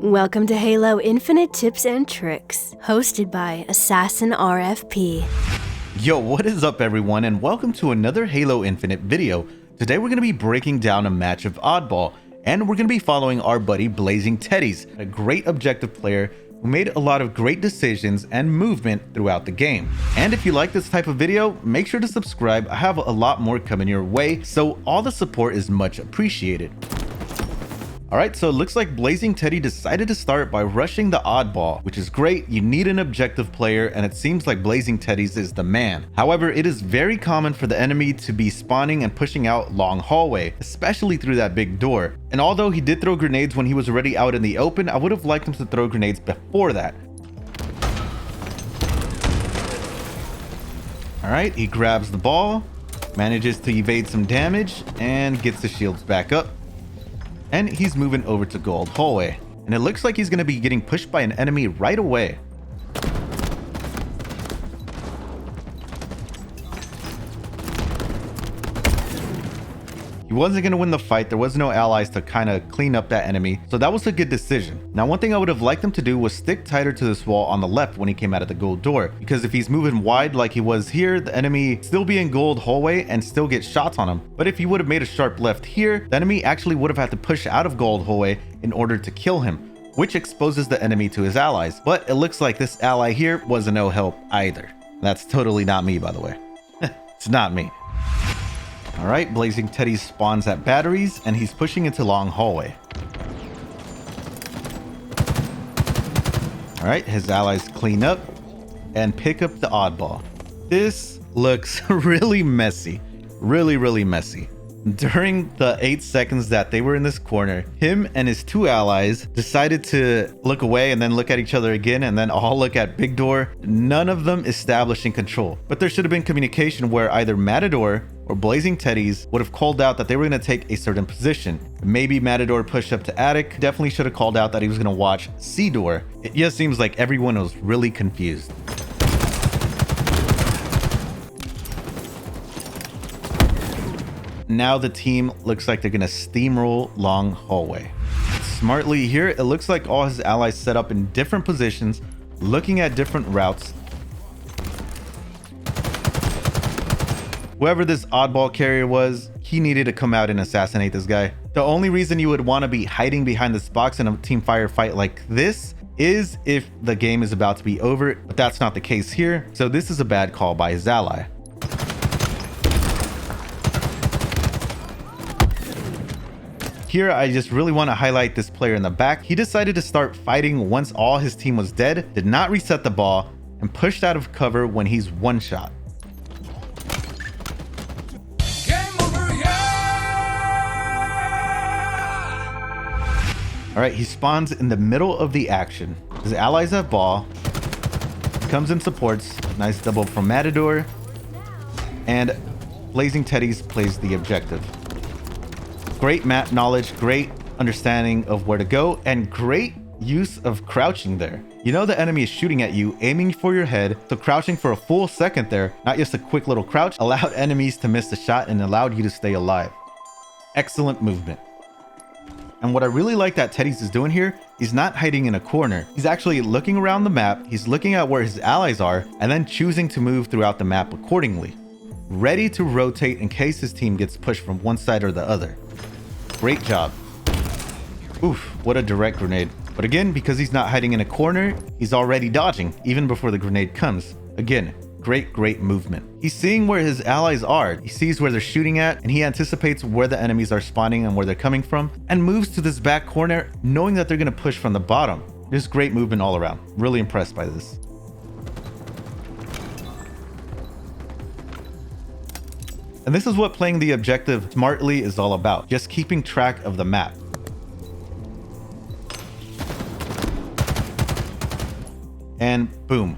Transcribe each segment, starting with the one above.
Welcome to Halo Infinite Tips and Tricks, hosted by Assassin RFP. Yo, what is up everyone, and welcome to another Halo Infinite video. Today we're going to be breaking down a match of Oddball, and we're going to be following our buddy Blazing Teddies, a great objective player who made a lot of great decisions and movement throughout the game. And if you like this type of video, make sure to subscribe. I have a lot more coming your way, so all the support is much appreciated. Alright, so it looks like Blazing Teddy decided to start by rushing the Oddball, which is great. You need an objective player, and it seems like Blazing Teddies is the man. However, it is very common for the enemy to be spawning and pushing out long hallway, especially through that big door. And although he did throw grenades when he was already out in the open, I would have liked him to throw grenades before that. Alright, he grabs the ball, manages to evade some damage, and gets the shields back up. And he's moving over to Gold Hallway. And it looks like he's going to be getting pushed by an enemy right away. He wasn't going to win the fight. There was no allies to kind of clean up that enemy. So that was a good decision. Now, one thing I would have liked him to do was stick tighter to this wall on the left when he came out of the gold door. Because if he's moving wide like he was here, the enemy still be in Gold Hallway and still get shots on him. But if he would have made a sharp left here, the enemy actually would have had to push out of Gold Hallway in order to kill him, which exposes the enemy to his allies. But it looks like this ally here was a no help either. That's totally not me, by the way. It's not me. Alright, Blazing Teddy spawns at batteries, and he's pushing into long hallway. Alright, his allies clean up and pick up the Oddball. This looks really messy. Really messy. During the 8 seconds that they were in this corner, him and his two allies decided to look away and then look at each other again and then all look at Big Door. None of them establishing control. But there should have been communication where either Matador or Blazing Teddies would have called out that they were going to take a certain position. Maybe Matador pushed up to Attic. Definitely should have called out that he was going to watch C Door. It just seems like everyone was really confused. Now the team looks like they're going to steamroll long hallway. Smartly here, it looks like all his allies set up in different positions, looking at different routes. Whoever this Oddball carrier was, he needed to come out and assassinate this guy. The only reason you would want to be hiding behind this box in a team firefight like this is if the game is about to be over, but that's not the case here. So this is a bad call by his ally. Here, I just really want to highlight this player in the back. He decided to start fighting once all his team was dead, did not reset the ball, and pushed out of cover when he's one shot. All right, he spawns in the middle of the action. His allies have ball. He comes in supports. Nice double from Matador. And Blazing Teddies plays the objective. Great map knowledge, great understanding of where to go, and great use of crouching there. You know the enemy is shooting at you, aiming for your head, so crouching for a full second there, not just a quick little crouch, allowed enemies to miss the shot and allowed you to stay alive. Excellent movement. And what I really like that Teddies is doing here, he's not hiding in a corner. He's actually looking around the map, he's looking at where his allies are, and then choosing to move throughout the map accordingly. Ready to rotate in case his team gets pushed from one side or the other. Great job. Oof, what a direct grenade. But again, because he's not hiding in a corner, he's already dodging, even before the grenade comes. Again, great movement. He's seeing where his allies are. He sees where they're shooting at, and he anticipates where the enemies are spawning and where they're coming from, and moves to this back corner, knowing that they're going to push from the bottom. Just great movement all around. Really impressed by this. And this is what playing the objective smartly is all about. Just keeping track of the map. And boom.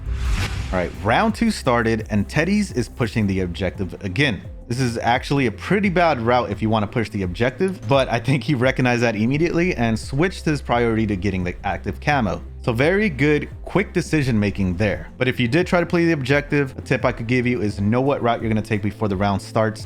All right, round 2 started and Teddies is pushing the objective again. This is actually a pretty bad route if you want to push the objective, but I think he recognized that immediately and switched his priority to getting the active camo. So very good, quick decision making there. But if you did try to play the objective, a tip I could give you is know what route you're going to take before the round starts.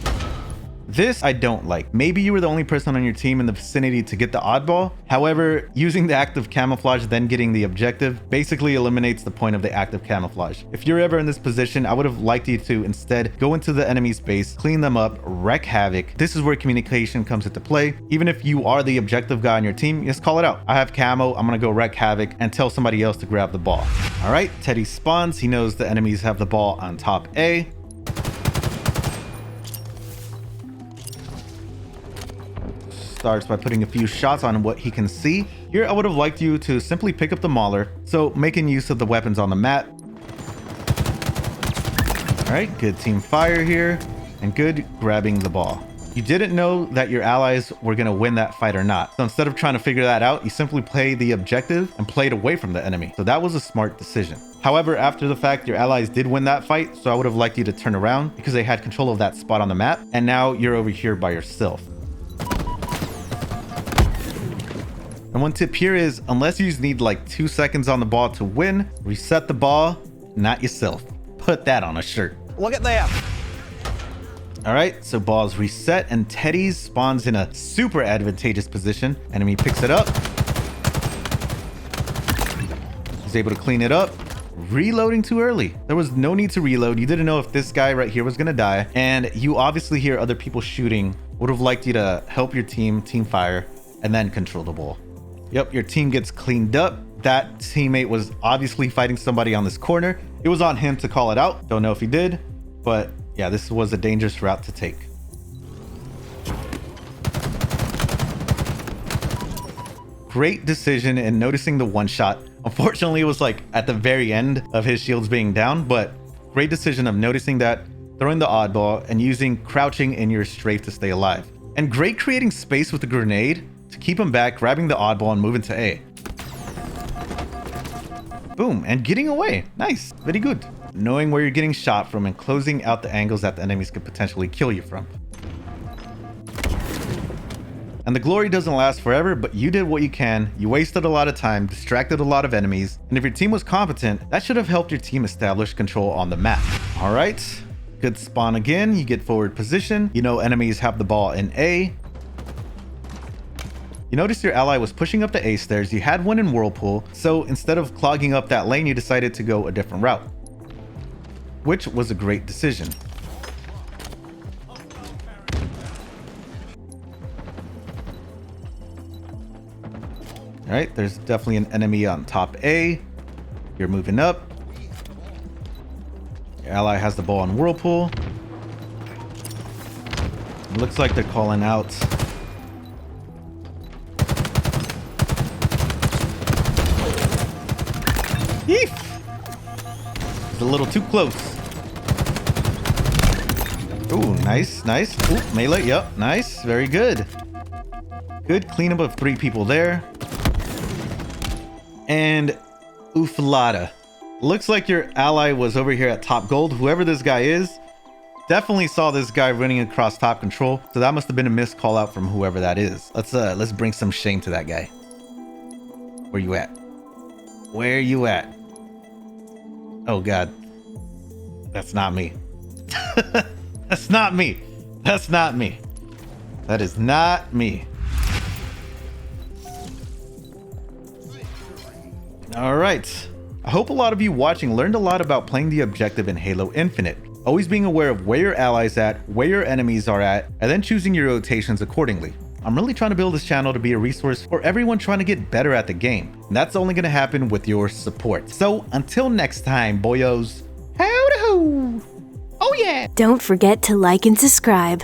This I don't like. Maybe you were the only person on your team in the vicinity to get the oddball. However, using the active camouflage, then getting the objective, basically eliminates the point of the active camouflage. If you're ever in this position, I would have liked you to instead go into the enemy's base, clean them up, wreak havoc. This is where communication comes into play. Even if you are the objective guy on your team, just call it out. I have camo, I'm gonna go wreak havoc, and tell somebody else to grab the ball. All right, Teddy spawns. He knows the enemies have the ball on top A. Starts by putting a few shots on what he can see. Here, I would have liked you to simply pick up the Mauler, so making use of the weapons on the map. All right, good team fire here, and good grabbing the ball. You didn't know that your allies were going to win that fight or not. So instead of trying to figure that out, you simply played the objective and played away from the enemy. So that was a smart decision. However, after the fact, your allies did win that fight, so I would have liked you to turn around because they had control of that spot on the map, and now you're over here by yourself. And one tip here is, unless you need like 2 seconds on the ball to win, reset the ball, not yourself. Put that on a shirt. Look at that. All right, so ball's reset and Teddy's spawns in a super advantageous position. Enemy picks it up. He's able to clean it up. Reloading too early. There was no need to reload. You didn't know if this guy right here was gonna die. And you obviously hear other people shooting. Would have liked you to help your team fire, and then control the ball. Yep, your team gets cleaned up. That teammate was obviously fighting somebody on this corner. It was on him to call it out. Don't know if he did, but yeah, this was a dangerous route to take. Great decision in noticing the one shot. Unfortunately, it was like at the very end of his shields being down, but great decision of noticing that, throwing the oddball, and using crouching in your strafe to stay alive. And great creating space with the grenade to keep him back, grabbing the oddball and moving to A. Boom, and getting away. Nice, very good. Knowing where you're getting shot from and closing out the angles that the enemies could potentially kill you from. And the glory doesn't last forever, but you did what you can. You wasted a lot of time, distracted a lot of enemies, and if your team was competent, that should have helped your team establish control on the map. All right, good spawn again. You get forward position. You know enemies have the ball in A. You noticed your ally was pushing up the A stairs. You had one in Whirlpool, so instead of clogging up that lane, you decided to go a different route, which was a great decision. All right, there's definitely an enemy on top A. You're moving up. Your ally has the ball in Whirlpool. It looks like they're calling out. Yeef! It's a little too close. Ooh, nice, nice. Ooh, melee, yep, nice, very good. Good cleanup of 3 people there. And oofalada. Looks like your ally was over here at top gold. Whoever this guy is, definitely saw this guy running across top control. So that must have been a missed call out from whoever that is. Let's bring some shame to that guy. Where you at? Where you at? Oh God. That's not me. That's not me. That's not me. That is not me. All right. I hope a lot of you watching learned a lot about playing the objective in Halo Infinite. Always being aware of where your allies at, where your enemies are at, and then choosing your rotations accordingly. I'm really trying to build this channel to be a resource for everyone trying to get better at the game. And that's only going to happen with your support. So until next time, boyos. Howdy-ho! Oh yeah! Don't forget to like and subscribe.